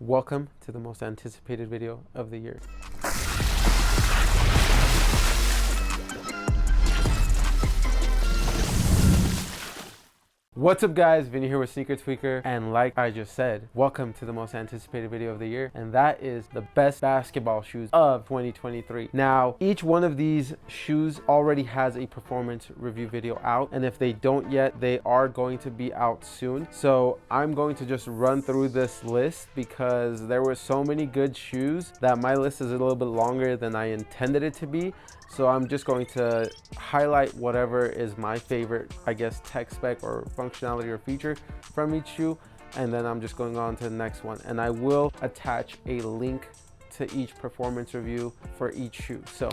Welcome to the most anticipated video of the year. What's up guys, Vinny here with Sneaker Tweaker, and like I just said, welcome to the most anticipated video of the year, and that is the best basketball shoes of 2023. Now, each one of these shoes already has a performance review video out, and if they don't yet, they are going to be out soon. So I'm going to just run through this list because there were so many good shoes that my list is a little bit longer than I intended it to be. So I'm just going to highlight whatever is my favorite, I guess, tech spec or functionality or feature from each shoe. And then I'm just going on to the next one. And I will attach a link to each performance review for each shoe. So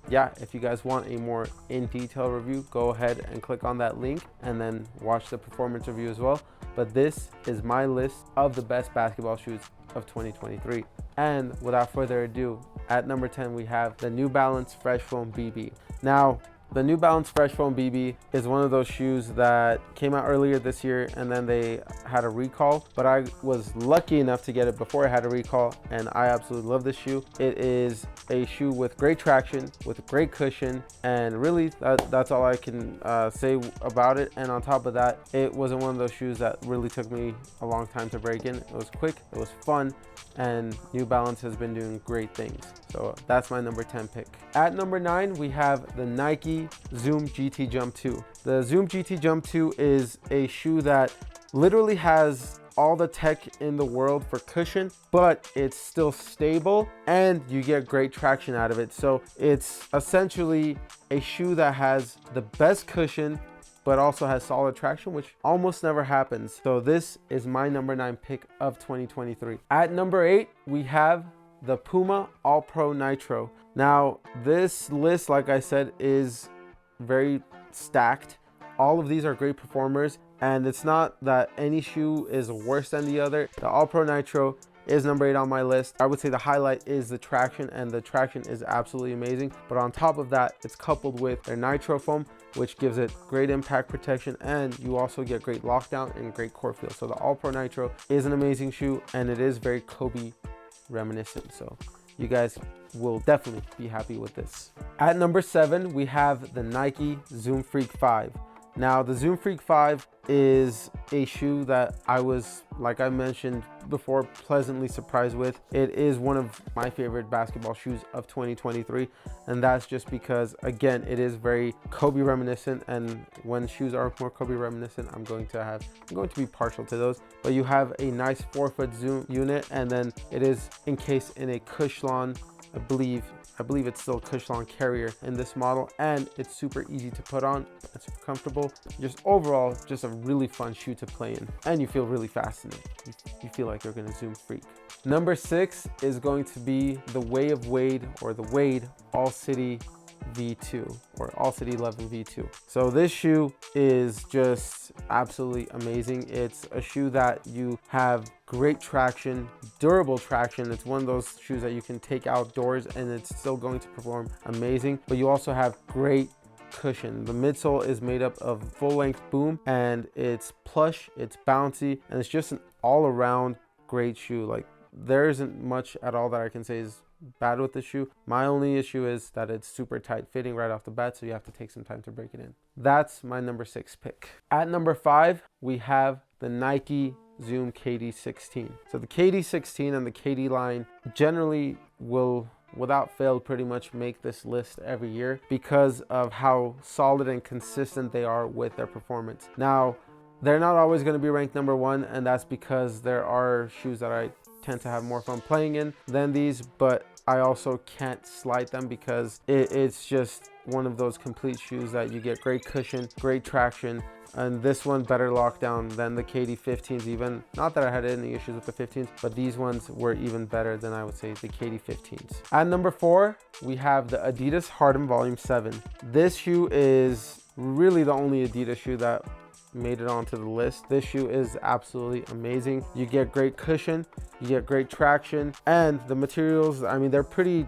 yeah, if you guys want a more in-detail review, go ahead and click on that link and then watch the performance review as well. But this is my list of the best basketball shoes of 2023. And without further ado, at number 10, we have the New Balance Fresh Foam BB. Now, the New Balance Fresh Foam BB is one of those shoes that came out earlier this year and then they had a recall, but I was lucky enough to get it before I had a recall, and I absolutely love this shoe. It is a shoe with great traction, with great cushion, and really that's all I can say about it. And on top of that, it wasn't one of those shoes that really took me a long time to break in. It was quick, it was fun, and New Balance has been doing great things. So that's my number 10 pick. At number 9, we have the Nike Zoom GT Jump 2. The Zoom GT Jump 2 is a shoe that literally has all the tech in the world for cushion, but it's still stable and you get great traction out of it. So it's essentially a shoe that has the best cushion but also has solid traction, which almost never happens. So this is my number 9 pick of 2023. At number 8, we have the Puma AllPro Nitro. Now, this list, like I said, is very stacked. All of these are great performers, and it's not that any shoe is worse than the other. The AllPro Nitro is number 8 on my list. I would say the highlight is the traction, and the traction is absolutely amazing. But on top of that, it's coupled with their Nitro foam, which gives it great impact protection, and you also get great lockdown and great core feel. So the AllPro Nitro is an amazing shoe, and it is very Kobe reminiscent. So you guys will definitely be happy with this. At number 7, we have the Nike Zoom Freak 5. Now, the Zoom Freak 5 is a shoe that I was, like I mentioned before, pleasantly surprised with. It is one of my favorite basketball shoes of 2023, and that's just because, again, it is very Kobe reminiscent, and when shoes are more Kobe reminiscent, I'm going to be partial to those. But you have a nice 4-foot zoom unit, and then it is encased in a Cushlon, I believe it's still a Cushlon carrier in this model, and it's super easy to put on. It's super comfortable. Just overall, just a really fun shoe to play in, and you feel really fast in it. You feel like you're gonna zoom freak. Number 6 is going to be the Way of Wade, or the Wade All City V2, or All City 11 V2. So this shoe is just absolutely amazing. It's a shoe that you have great traction, durable traction. It's one of those shoes that you can take outdoors and it's still going to perform amazing, but you also have great cushion. The midsole is made up of full-length boom, and it's plush, it's bouncy, and it's just an all-around great shoe. Like, there isn't much at all that I can say is bad with the shoe. My only issue is that it's super tight fitting right off the bat, so you have to take some time to break it in. That's my number 6 pick. At number 5, we have the Nike Zoom KD16. So the KD16 and the KD line generally will, without fail, pretty much make this list every year because of how solid and consistent they are with their performance. Now, they're not always going to be ranked number 1, and that's because there are shoes that I tend to have more fun playing in than these, but I also can't slight them because it's just one of those complete shoes that you get great cushion, great traction, and this one better lockdown than the KD 15s even. Not that I had any issues with the 15s, but these ones were even better than, I would say, the KD 15s. At number 4, we have the Adidas Harden Volume 7. This shoe is really the only Adidas shoe that made it onto the list. This shoe is absolutely amazing. You get great cushion, you get great traction, and the materials, I mean, they're pretty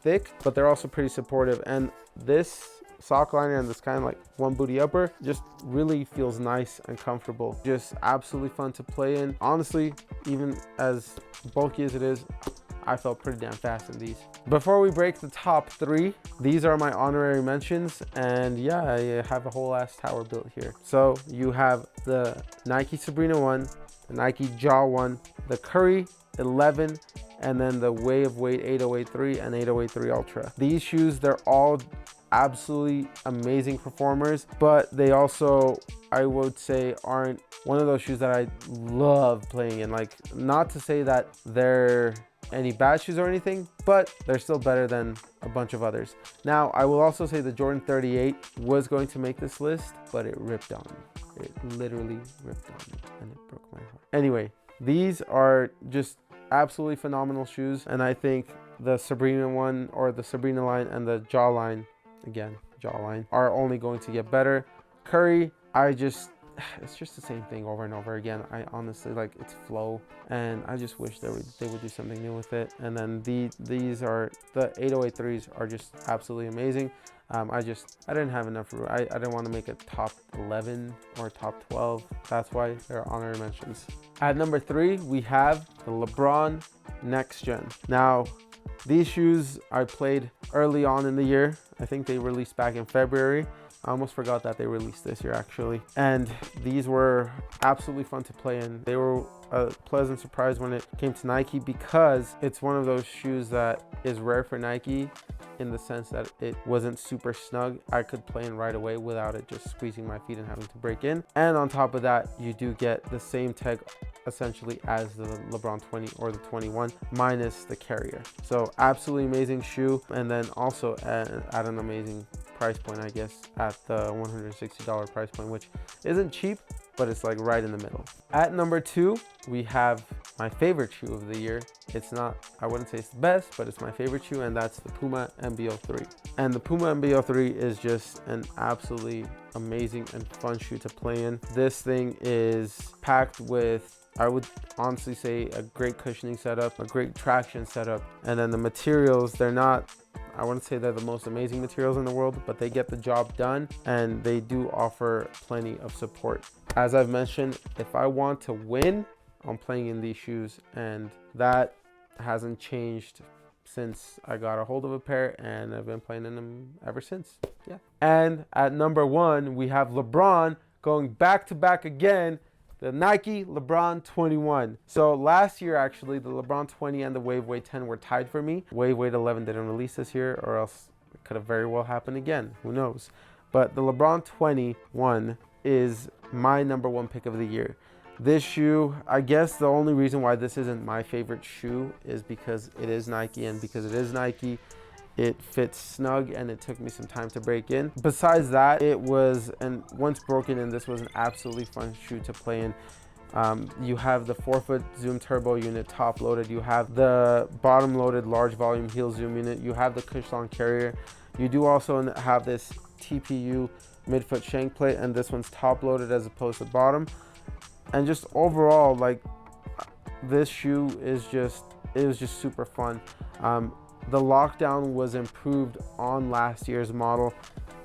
thick, but they're also pretty supportive. And this sock liner and this kind of like one booty upper. Just really feels nice and comfortable. Just absolutely fun to play in. Honestly, even as bulky as it is, I felt pretty damn fast in these. Before we break the top 3, these are my honorary mentions, and yeah, I have a whole ass tower built here. So you have the Nike Sabrina 1, the Nike Jaw 1, the Curry 11, and then the Way of Weight 8083 and 8083 Ultra. These shoes, they're all absolutely amazing performers, but they also, I would say, aren't one of those shoes that I love playing in. Like, not to say that they're any bad shoes or anything, but they're still better than a bunch of others. Now, I will also say the Jordan 38 was going to make this list, but it ripped on me. It literally ripped on me and it broke my heart. Anyway, these are just absolutely phenomenal shoes, and I think the Sabrina one, or the Sabrina line, and the Jaw line, again, Jaw line, are only going to get better. Curry, it's just the same thing over and over again. I honestly, like, it's flow, and I just wish they would do something new with it. And then these are the 8083s are just absolutely amazing. I didn't have enough room. I didn't want to make a top 11 or top 12. That's why they're honorary mentions. At number 3, we have the LeBron Nextg. Now, these shoes I played early on in the year. I think they released back in February. I almost forgot that they released this year, actually. And these were absolutely fun to play in. They were a pleasant surprise when it came to Nike, because it's one of those shoes that is rare for Nike, in the sense that it wasn't super snug. I could play in right away without it just squeezing my feet and having to break in. And on top of that, you do get the same tech essentially as the LeBron 20 or the 21, minus the carrier. So absolutely amazing shoe. And then also at an amazing price point, I guess, at the $160 price point, which isn't cheap, but it's like right in the middle. At number 2, we have my favorite shoe of the year. It's not, I wouldn't say it's the best, but it's my favorite shoe, and that's the Puma MB3. And the Puma MB3 is just an absolutely amazing and fun shoe to play in. This thing is packed with, I would honestly say, a great cushioning setup, a great traction setup, and then the materials, they're not, I wouldn't say they're the most amazing materials in the world, but they get the job done, and they do offer plenty of support. As I've mentioned, if I want to win, I'm playing in these shoes, and that hasn't changed since I got a hold of a pair, and I've been playing in them ever since. Yeah. And at number 1, we have LeBron going back to back again, the Nike LeBron 21. So last year, actually, the LeBron 20 and the Wave Weight 10 were tied for me. Wave Weight 11 didn't release this year, or else it could have very well happened again. Who knows? But the LeBron 21 is my number 1 pick of the year. This shoe, I guess the only reason why this isn't my favorite shoe is because it is Nike, and because it is Nike, it fits snug, and it took me some time to break in. Besides that, it was, and once broken in, this was an absolutely fun shoe to play in. You have the 4-foot zoom turbo unit top loaded. You have the bottom loaded large volume heel zoom unit. You have the Cushlon carrier. You do also have this TPU midfoot shank plate, and this one's top loaded as opposed to bottom. And just overall, like, this shoe is just, it was just super fun. The lockdown was improved on last year's model.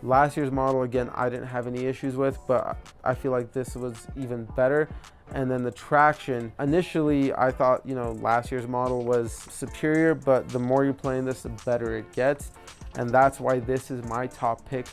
Last year's model, again, I didn't have any issues with, but I feel like this was even better. And then the traction, initially I thought, you know, last year's model was superior, but the more you play in this, the better it gets. And that's why this is my top pick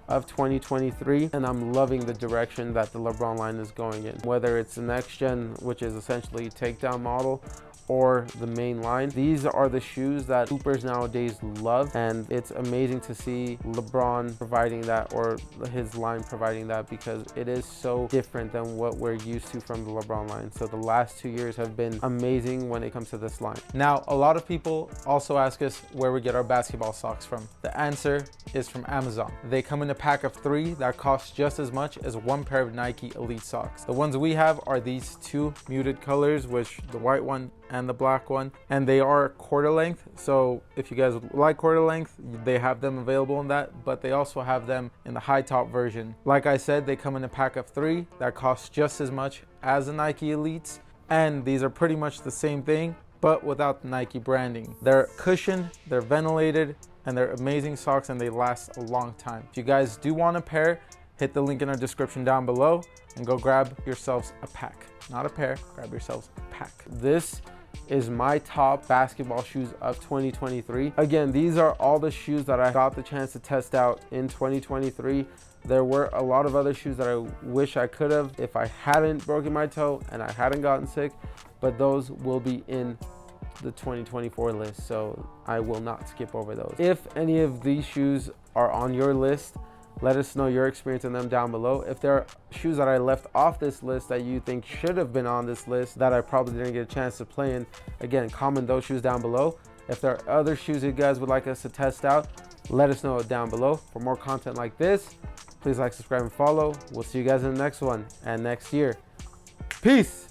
of 2023, and I'm loving the direction that the LeBron line is going in. Whether it's the next gen, which is essentially a takedown model, or the main line, these are the shoes that hoopers nowadays love, and it's amazing to see LeBron providing that, or his line providing that, because it is so different than what we're used to from the LeBron line. So the last 2 years have been amazing when it comes to this line. Now, a lot of people also ask us where we get our basketball socks from. The answer is from Amazon. They come in a pack of 3 that costs just as much as 1 pair of Nike Elite socks. The ones we have are these 2 muted colors, which the white one and the black one, and they are quarter length. So if you guys like quarter length, they have them available in that, but they also have them in the high top version. Like I said, they come in a pack of 3 that costs just as much as the Nike Elites, and these are pretty much the same thing, but without the Nike branding. They're cushioned, they're ventilated, and they're amazing socks, and they last a long time. If you guys do want a pair, hit the link in our description down below and go grab yourselves a pack. Not a pair, grab yourselves a pack. This is my top basketball shoes of 2023. Again, these are all the shoes that I got the chance to test out in 2023. There were a lot of other shoes that I wish I could have if I hadn't broken my toe and I hadn't gotten sick, but those will be in the 2024 list, so I will not skip over those. If any of these shoes are on your list, let us know your experience in them down below. If there are shoes that I left off this list that you think should have been on this list that I probably didn't get a chance to play in, again, comment those shoes down below. If there are other shoes you guys would like us to test out, let us know down below. For more content like this, please like, subscribe, and follow. We'll see you guys in the next one and next year. Peace.